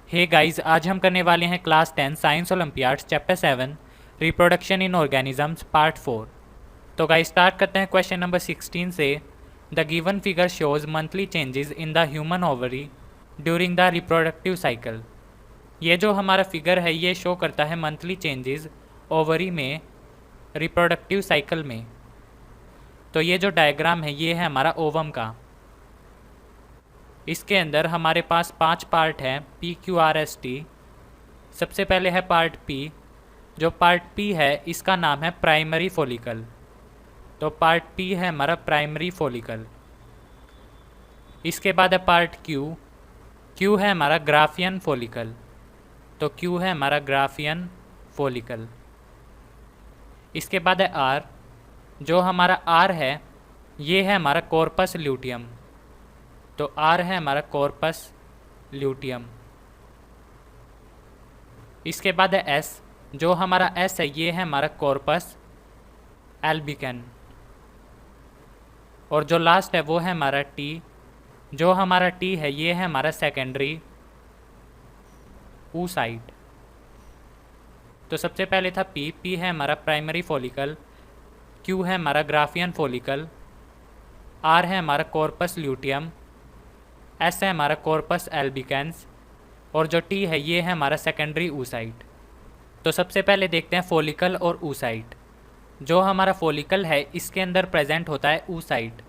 Hey guys, आज हम करने वाले हैं class 10 science Olympiads chapter 7 reproduction in organisms part 4। तो गाइस स्टार्ट करते हैं क्वेश्चन नंबर 16 से। The given figure shows monthly changes in the human ovary during the reproductive cycle. ये जो हमारा फिगर है ये शो करता है मंथली चेंजेस ओवरी में रिप्रोडक्टिव साइकिल में। तो ये जो डायग्राम है ये है हमारा ओवम का। इसके अंदर हमारे पास 5 पार्ट हैं PQRST। सबसे पहले है पार्ट P। जो पार्ट P है इसका नाम है प्राइमरी फॉलिकल। तो पार्ट P है हमारा प्राइमरी फॉलिकल। इसके बाद है पार्ट Q। Q है हमारा ग्राफियन फॉलिकल। तो Q है हमारा ग्राफियन फॉलिकल। इसके बाद है R। जो हमारा R है ये है हमारा कॉर्पस ल्यूटियम। तो R है हमारा कॉर्पस ल्यूटियम। इसके बाद है S। जो हमारा S है ये है हमारा कॉर्पस एल्बिकन। और जो लास्ट है वो है हमारा T। जो हमारा T है ये है हमारा सेकेंडरी oocyte। तो सबसे पहले था P है हमारा प्राइमरी फॉलिकल, Q है हमारा ग्राफियन फॉलिकल, R है हमारा कॉर्पस ल्यूटियम, S है हमारा कॉर्पस एल्बिकेंस और जो T है ये है हमारा सेकेंडरी oocyte। तो सबसे पहले देखते हैं फॉलिकल और oocyte। जो हमारा फॉलिकल है इसके अंदर प्रेजेंट होता है oocyte।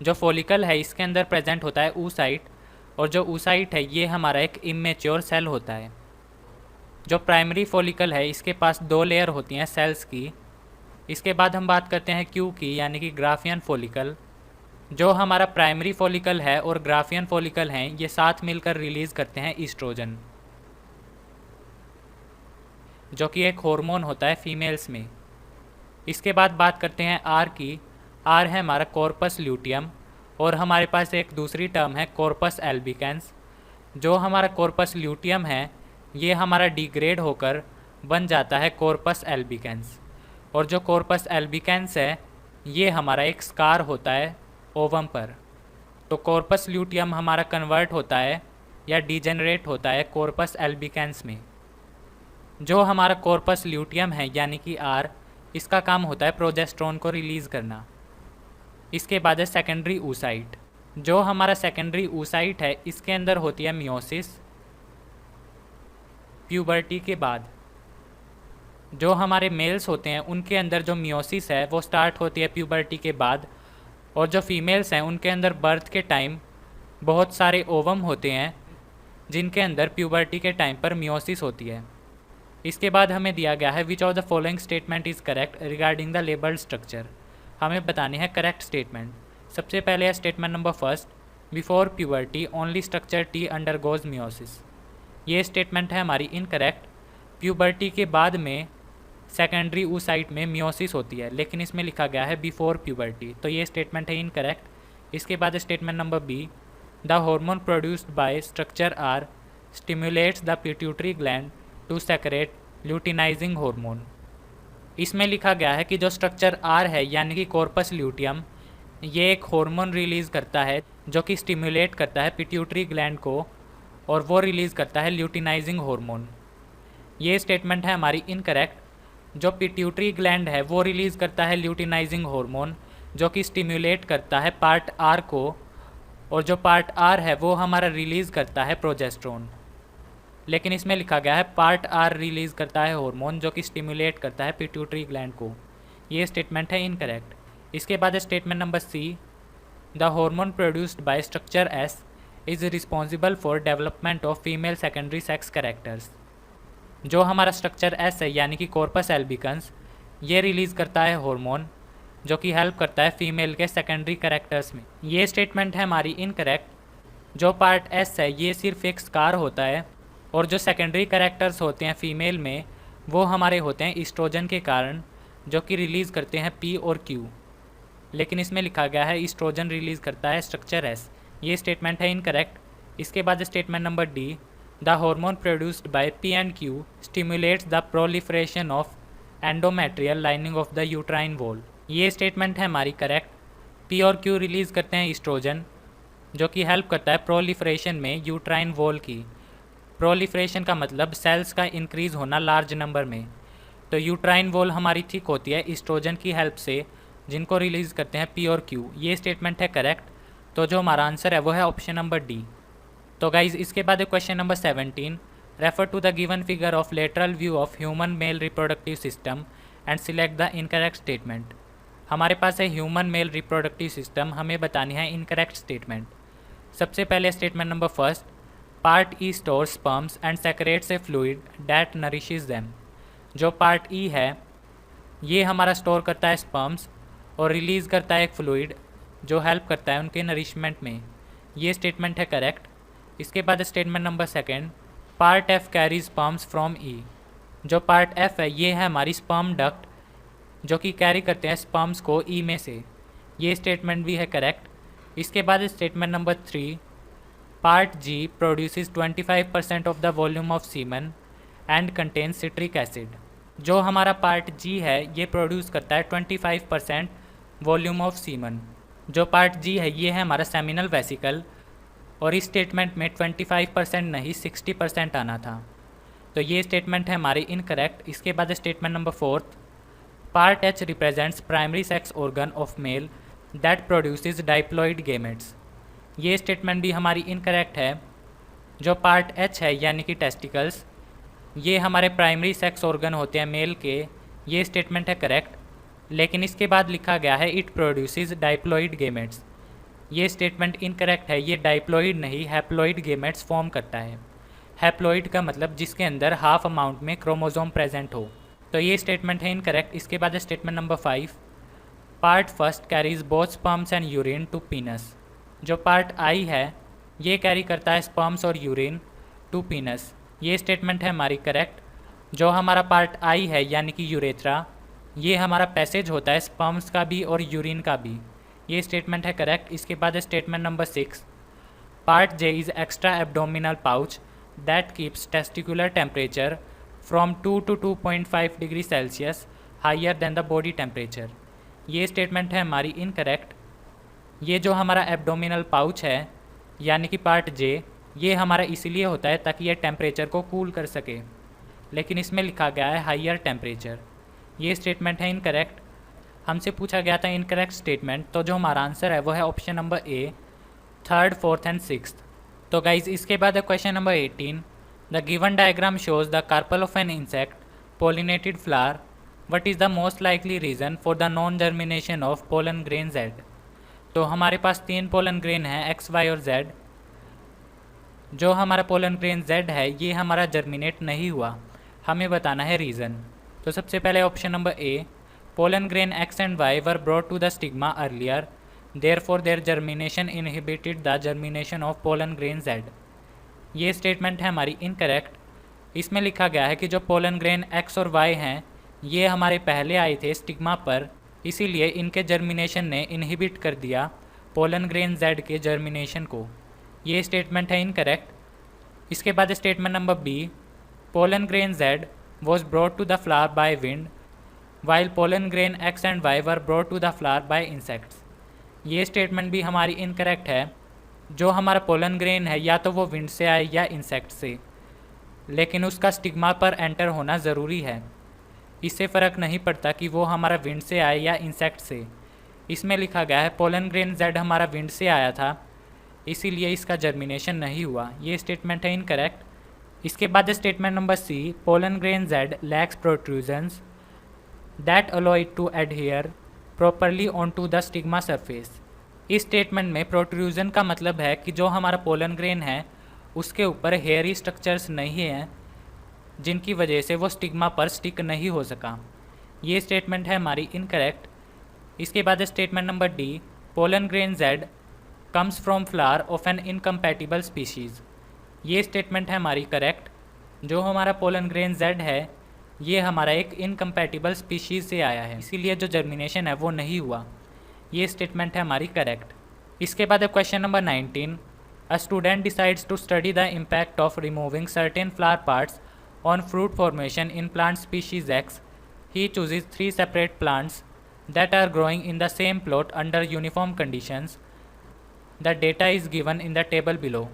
जो फॉलिकल है इसके अंदर प्रेजेंट होता है oocyte और जो oocyte है ये हमारा एक इमेच्योर सेल होता है। जो प्राइमरी फॉलिकल है इसके पास 2 लेयर होती हैं सेल्स की। इसके बाद हम बात करते हैं Q की यानी कि ग्राफियन फॉलिकल। जो हमारा प्राइमरी फॉलिकल है और ग्राफियन फॉलिकल हैं ये साथ मिलकर रिलीज़ करते हैं ईस्ट्रोजन, जो कि एक हार्मोन होता है फीमेल्स में। इसके बाद बात करते हैं R की। R है हमारा कॉर्पस ल्यूटियम और हमारे पास एक दूसरी टर्म है कॉर्पस एल्बिकेंस। जो हमारा कॉर्पस ल्यूटियम है ये हमारा डिग्रेड होकर बन जाता है कॉर्पस एल्बिकेंस और जो कॉर्पस एल्बिकेंस है ये हमारा एक स्कार होता है ओवम पर। तो कॉर्पस ल्यूटियम हमारा कन्वर्ट होता है या डिजेनरेट होता है कॉर्पस एल्बिकेंस में। जो हमारा कॉर्पस ल्यूटियम है यानी कि R, इसका काम होता है प्रोजेस्टेरोन को रिलीज़ करना। इसके बाद है सेकेंडरी oocyte। जो हमारा सेकेंडरी oocyte है इसके अंदर होती है मियोसिस प्यूबर्टी के बाद। जो हमारे मेल्स होते हैं उनके अंदर जो मियोसिस है वो स्टार्ट होती है प्यूबर्टी के बाद और जो फीमेल्स हैं उनके अंदर बर्थ के टाइम बहुत सारे ओवम होते हैं जिनके अंदर प्यूबर्टी के टाइम पर मियोसिस होती है। इसके बाद हमें दिया गया है which of the following statement is correct regarding the labelled structure. हमें बतानी है करेक्ट स्टेटमेंट। सबसे पहले है statement number first, before puberty only structure T undergoes meiosis. ये स्टेटमेंट है हमारी इनकरेक्ट। प्यूबर्टी के बाद में सेकेंडरी oocyte में मियोसिस होती है, लेकिन इसमें लिखा गया है बिफोर प्यूबर्टी, तो ये स्टेटमेंट है इनकरेक्ट। इसके बाद statement number B, the hormone produced by structure R stimulates the pituitary gland to secrete luteinizing hormone. इसमें लिखा गया है कि जो स्ट्रक्चर R है यानी कि कॉर्पस ल्यूटियम ये एक हार्मोन रिलीज़ करता है जो कि स्टिमुलेट करता है पिट्यूटरी ग्लैंड को और वो रिलीज़ करता है ल्यूटिनाइजिंग हार्मोन। ये स्टेटमेंट है हमारी इनकरेक्ट। जो पिट्यूटरी ग्लैंड है वो रिलीज़ करता है ल्यूटिनाइजिंग हार्मोन जो कि स्टिमुलेट करता है पार्ट R को और जो पार्ट R है वो हमारा रिलीज़ करता है प्रोजेस्टेरोन। लेकिन इसमें लिखा गया है पार्ट R रिलीज़ करता है हार्मोन जो कि स्टिमुलेट करता है पिट्यूटरी ग्लैंड को। ये स्टेटमेंट है इनकरेक्ट। इसके बाद statement number C, the hormone produced by structure S is responsible for development of female secondary sex characters. जो हमारा स्ट्रक्चर S है यानी कि कॉर्पस एल्बिकन्स ये रिलीज़ करता है हार्मोन जो कि हेल्प करता है फीमेल के सेकेंडरी कैरेक्टर्स में। ये स्टेटमेंट है हमारी इनकरेक्ट। जो पार्ट S है ये सिर्फ एक स्कार होता है और जो सेकेंडरी कैरेक्टर्स होते हैं फीमेल में वो हमारे होते हैं ईस्ट्रोजन के कारण जो कि रिलीज़ करते हैं P और Q। लेकिन इसमें लिखा गया है ईस्ट्रोजन रिलीज़ करता है स्ट्रक्चर S। ये स्टेटमेंट है इनकरेक्ट। इसके बाद statement number D, the hormone produced bye P and Q stimulates the proliferation of endometrial lining of the uterine wall. ये स्टेटमेंट है हमारी करेक्ट। पी और क्यू रिलीज़ करते हैं ईस्ट्रोजन, जो कि हेल्प करता है प्रोलिफरेशन में यूट्राइन वॉल की। प्रोलिफरेशन का मतलब सेल्स का इंक्रीज़ होना लार्ज नंबर में। तो यूट्राइन वॉल हमारी थिक होती है ईस्ट्रोजन की हेल्प से, जिनको रिलीज़ करते हैं पी और क्यू। ये स्टेटमेंट है करेक्ट। तो जो हमारा आंसर है वो है ऑप्शन नंबर डी। तो गाइज इसके बाद question number 17, refer to the given figure of lateral view of human male reproductive system and select the incorrect statement. हमारे पास है ह्यूमन मेल रिप्रोडक्टिव सिस्टम, हमें बतानी है इनकरेक्ट स्टेटमेंट। सबसे पहले statement number first, part e store sperms and secrets A fluid that nourishes them. जो part ई है ये हमारा स्टोर करता है स्पर्म्स और रिलीज़ करता है एक फ्लूइड जो हेल्प करता है उनके नरिशमेंट में। ये स्टेटमेंट है करेक्ट। इसके बाद statement number second, part F carries sperms from E. जो पार्ट एफ है ये है हमारी स्पर्म डक्ट जो कि कैरी करते हैं स्पर्म्स को ई में से। ये स्टेटमेंट भी है करेक्ट। इसके बाद statement number 3, part G produces 25% of the volume of semen and contains citric acid. जो हमारा पार्ट जी है ये प्रोड्यूस करता है 25% वॉल्यूम ऑफ सीमन। जो पार्ट जी है ये है हमारा सेमिनल वेसिकल, और इस स्टेटमेंट में 25% नहीं 60% आना था। तो ये स्टेटमेंट है हमारी इनकरेक्ट। इसके बाद statement number 4, part H represents primary sex organ of male that produces diploid gametes. ये स्टेटमेंट भी हमारी इनकरेक्ट है। जो पार्ट एच है यानी कि टेस्टिकल्स, ये हमारे प्राइमरी सेक्स ऑर्गन होते हैं मेल के। ये स्टेटमेंट है करेक्ट। लेकिन इसके बाद लिखा गया है इट प्रोड्यूसेस डाइप्लॉइड गेमेट्स। ये स्टेटमेंट इनकरेक्ट है। ये डाइप्लॉइड नहीं हैप्लॉइड गेमेट्स फॉर्म करता है। हैप्लॉइड का मतलब जिसके अंदर हाफ अमाउंट में क्रोमोसोम प्रेजेंट हो। तो ये स्टेटमेंट है इनकरेक्ट। इसके बाद statement number 5, part first carries both sperms and urine to penis. जो पार्ट आई है ये कैरी करता है स्पर्म्स और यूरिन टू पीनस। ये स्टेटमेंट है हमारी करेक्ट। जो हमारा पार्ट आई है यानी कि यूरेथ्रा, ये हमारा पैसेज होता है स्पर्म्स का भी और यूरिन का भी। ये स्टेटमेंट है करेक्ट। इसके बाद statement number 6, part J is extra abdominal pouch that keeps testicular temperature from 2 to 2.5 degree Celsius higher than the body temperature. ये स्टेटमेंट है हमारी इनकरेक्ट। ये जो हमारा एब्डोमिनल पाउच है यानी कि पार्ट जे, ये हमारा इसलिए होता है ताकि ये टेम्परेचर को कूल कर सके, लेकिन इसमें लिखा गया है हायर टेम्परेचर। ये स्टेटमेंट है इनकरेक्ट। हमसे पूछा गया था इनकरेक्ट स्टेटमेंट, तो जो हमारा आंसर है वो है option number A, third, fourth and sixth. तो गाइज इसके बाद है question number 18, the given diagram shows the carpel of an insect pollinated flower, what is the most likely reason for the non germination of pollen grain Z. तो हमारे पास 3 pollen grain है X, Y और Z. जो हमारा pollen grain Z है ये हमारा जर्मिनेट नहीं हुआ, हमें बताना है रीज़न। तो सबसे पहले option number A, pollen grain X and Y were brought to the stigma earlier, therefore their germination inhibited the germination of pollen grain Z. ये स्टेटमेंट है हमारी इनकरेक्ट। इसमें लिखा गया है कि जो पोलन ग्रेन एक्स और वाई हैं ये हमारे पहले आए थे स्टिग्मा पर, इसीलिए इनके जर्मिनेशन ने इनहिबिट कर दिया पोलन ग्रेन जेड के जर्मिनेशन को। ये स्टेटमेंट है इनकरेक्ट। इसके बाद statement number B, pollen grain Z was brought to the flower by wind while pollen grain X and Y were brought to the flower by insects. ये statement भी हमारी incorrect है। जो हमारा पोलन ग्रेन है या तो वो विंड से आए या इंसेक्ट से, लेकिन उसका स्टिग्मा पर एंटर होना ज़रूरी है। इससे फ़र्क नहीं पड़ता कि वो हमारा विंड से आए या इंसेक्ट से। इसमें लिखा गया है पोलन ग्रेन जेड हमारा विंड से आया था, इसीलिए इसका जर्मिनेशन नहीं हुआ। ये स्टेटमेंट है इनकरेक्ट। इसके बाद statement number C, pollen grain Z lacks protrusions that allow it to adhere properly on to the stigma surface. इस स्टेटमेंट में प्रोट्रूजन का मतलब है कि जो हमारा पोलन ग्रेन है उसके ऊपर हेयरी स्ट्रक्चर्स नहीं हैं जिनकी वजह से वो स्टिग्मा पर स्टिक नहीं हो सका। ये स्टेटमेंट है हमारी इनकरेक्ट। इसके बाद statement number D, pollen grain Z comes from flower of an incompatible species. ये स्टेटमेंट है हमारी करेक्ट। जो हमारा पोलन ग्रेन जेड है ये हमारा एक इनकम्पैटिबल स्पीशीज़ से आया है, इसीलिए जो जर्मिनेशन है वो नहीं हुआ। ये स्टेटमेंट है हमारी करेक्ट। इसके बाद question number 19, a student decides to study the impact of removing certain flower parts on fruit formation in plant species X. He chooses 3 separate plants that are growing in the same plot under uniform conditions. The data is given in the table below.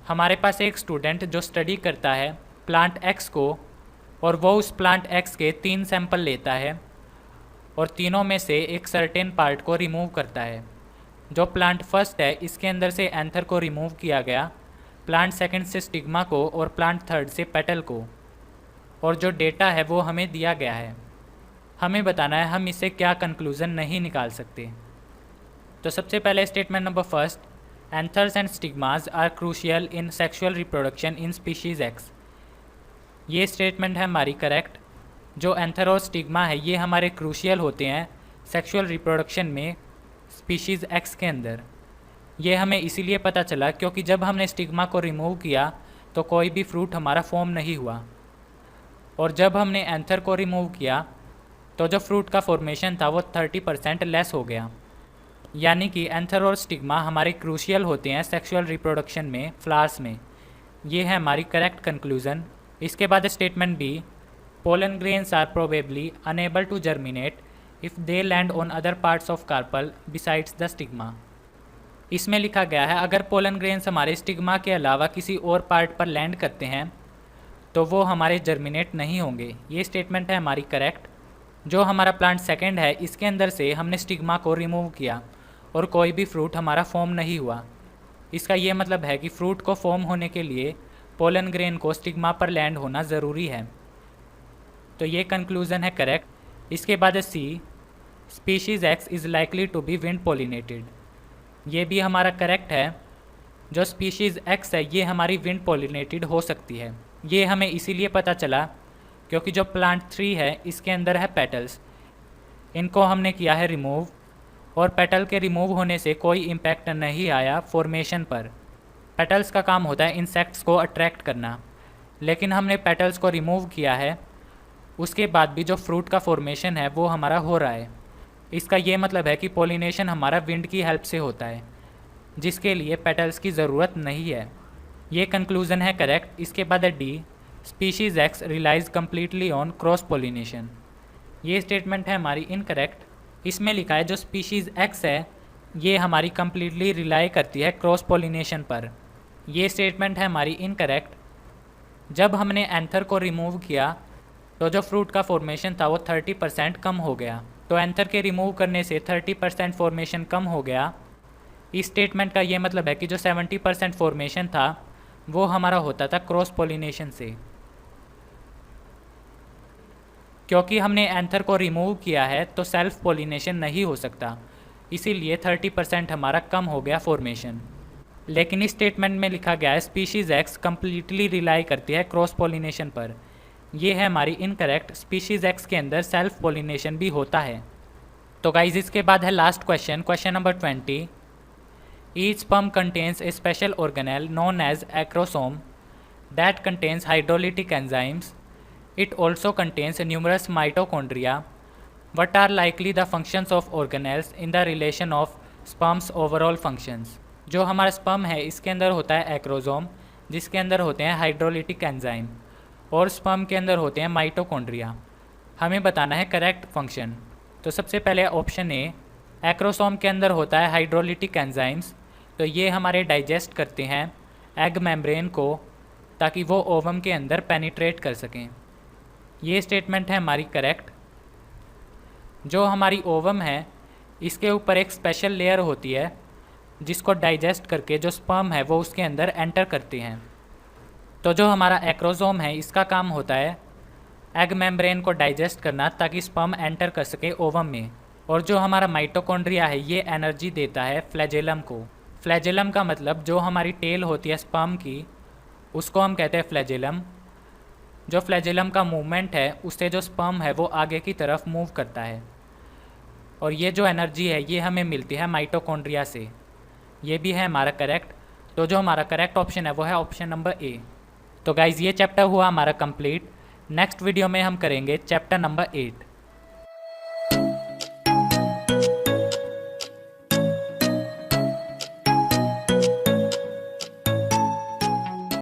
हमारे पास एक student जो study करता है plant x को, और वो उस plant x के 3 सैंपल लेता है और तीनों में से एक सर्टेन पार्ट को रिमूव करता है। जो प्लांट फर्स्ट है इसके अंदर से एंथर को रिमूव किया गया, प्लांट सेकंड से स्टिग्मा को और प्लांट थर्ड से पेटल को, और जो डेटा है वो हमें दिया गया है। हमें बताना है हम इससे क्या कंक्लूज़न नहीं निकाल सकते। तो सबसे पहले statement number first, anthers and stigmas are crucial in sexual reproduction in species X. ये स्टेटमेंट है हमारी करेक्ट। जो एंथर और स्टिग्मा है ये हमारे क्रूशियल होते हैं सेक्सुअल रिप्रोडक्शन में स्पीशीज़ एक्स के अंदर। ये हमें इसीलिए पता चला क्योंकि जब हमने स्टिग्मा को रिमूव किया तो कोई भी फ्रूट हमारा फॉर्म नहीं हुआ, और जब हमने एंथर को रिमूव किया तो जो फ्रूट का फॉर्मेशन था वो 30% लेस हो गया। यानी कि एंथर और स्टिग्मा हमारे क्रूशियल होते हैं सेक्सुअल रिप्रोडक्शन में फ्लावर्स में। ये है हमारी करेक्ट कंक्लूज़न। इसके बाद statement B, pollen grains are probably unable to germinate if they land on other parts of carpel besides the stigma. इसमें लिखा गया है अगर पोलन ग्रेन्स हमारे स्टिग्मा के अलावा किसी और पार्ट पर लैंड करते हैं तो वो हमारे जर्मिनेट नहीं होंगे। ये स्टेटमेंट है हमारी करेक्ट। जो हमारा प्लांट सेकंड है इसके अंदर से हमने स्टिग्मा को रिमूव किया और कोई भी फ्रूट हमारा फॉर्म नहीं हुआ। इसका ये मतलब है कि फ्रूट को फॉर्म होने के लिए पोलन ग्रेन को स्टिग्मा पर लैंड होना ज़रूरी है। तो ये कंक्लूज़न है करेक्ट। इसके बाद C, species X is likely to be wind pollinated. ये भी हमारा करेक्ट है। जो स्पीशीज़ एक्स है ये हमारी विंड पोलिनेटेड हो सकती है। ये हमें इसीलिए पता चला क्योंकि जो प्लांट 3 है इसके अंदर है पेटल्स, इनको हमने किया है रिमूव, और पेटल के रिमूव होने से कोई इम्पैक्ट नहीं आया फॉर्मेशन पर। पेटल्स का काम होता है इंसेक्ट्स को अट्रैक्ट करना, लेकिन हमने पेटल्स को रिमूव किया है, उसके बाद भी जो फ्रूट का फॉर्मेशन है वो हमारा हो रहा है। इसका ये मतलब है कि पोलिनेशन हमारा विंड की हेल्प से होता है, जिसके लिए पेटल्स की ज़रूरत नहीं है। ये कंक्लूज़न है करेक्ट। इसके बाद D, species X relies completely on cross pollination. ये स्टेटमेंट है हमारी इनकरेक्ट। इसमें लिखा है जो स्पीशीज़ एक्स है ये हमारी कम्प्लीटली रिलाई करती है क्रॉस पोलिनेशन पर। ये स्टेटमेंट है हमारी इनकरेक्ट। जब हमने एंथर को रिमूव किया तो जो फ्रूट का फॉर्मेशन था वो 30% कम हो गया। तो एंथर के रिमूव करने से 30% फॉर्मेशन कम हो गया। इस स्टेटमेंट का ये मतलब है कि जो 70% फॉर्मेशन था वो हमारा होता था क्रॉस पोलिनेशन से। क्योंकि हमने एंथर को रिमूव किया है तो सेल्फ पोलिनेशन नहीं हो सकता, इसीलिए 30% हमारा कम हो गया फॉर्मेशन। लेकिन इस स्टेटमेंट में लिखा गया है स्पीशीज़ एक्स कम्प्लीटली रिलाई करती है क्रॉस पोलिनेशन पर। यह है हमारी इनकरेक्ट। स्पीशीज़ एक्स के अंदर सेल्फ पोलिनेशन भी होता है। तो गाइज इसके बाद है last question, question number 20। Each sperm contains a special organelle known as acrosome that contains hydrolytic enzymes. It also contains numerous mitochondria. What are likely the functions of organelles in the relation of sperm's overall functions? जो हमारा sperm है इसके अंदर होता है acrosome, जिसके अंदर होते हैं हाइड्रोलिटिक एंजाइम, और स्पर्म के अंदर होते हैं माइटोकॉन्ड्रिया। हमें बताना है करेक्ट फंक्शन। तो सबसे पहले ऑप्शन ए, एक्रोसोम के अंदर होता है हाइड्रोलिटिक एंजाइम्स, तो ये हमारे डाइजेस्ट करते हैं एग मेम्ब्रेन को ताकि वो ओवम के अंदर पेनिट्रेट कर सकें। ये स्टेटमेंट है हमारी करेक्ट। जो हमारी ओवम है इसके ऊपर एक स्पेशल लेयर होती है जिसको डाइजेस्ट करके जो स्पर्म है वो उसके अंदर एंटर करते हैं। तो जो हमारा एक्रोसोम है इसका काम होता है एग मेम्ब्रेन को डाइजेस्ट करना ताकि स्पर्म एंटर कर सके ओवम में। और जो हमारा माइटोकॉन्ड्रिया है ये एनर्जी देता है फ्लैजेलम को। फ्लैजेलम का मतलब जो हमारी टेल होती है स्पर्म की उसको हम कहते हैं फ्लैजेलम। जो फ्लैजेलम का मूवमेंट है उससे जो स्पर्म है वो आगे की तरफ मूव करता है, और ये जो एनर्जी है ये हमें मिलती है माइटोकॉन्ड्रिया से। ये भी है हमारा करेक्ट। तो जो हमारा करेक्ट ऑप्शन है वो है ऑप्शन नंबर ए। तो गाइज़ ये चैप्टर हुआ हमारा कंप्लीट। नेक्स्ट वीडियो में हम करेंगे चैप्टर नंबर 8।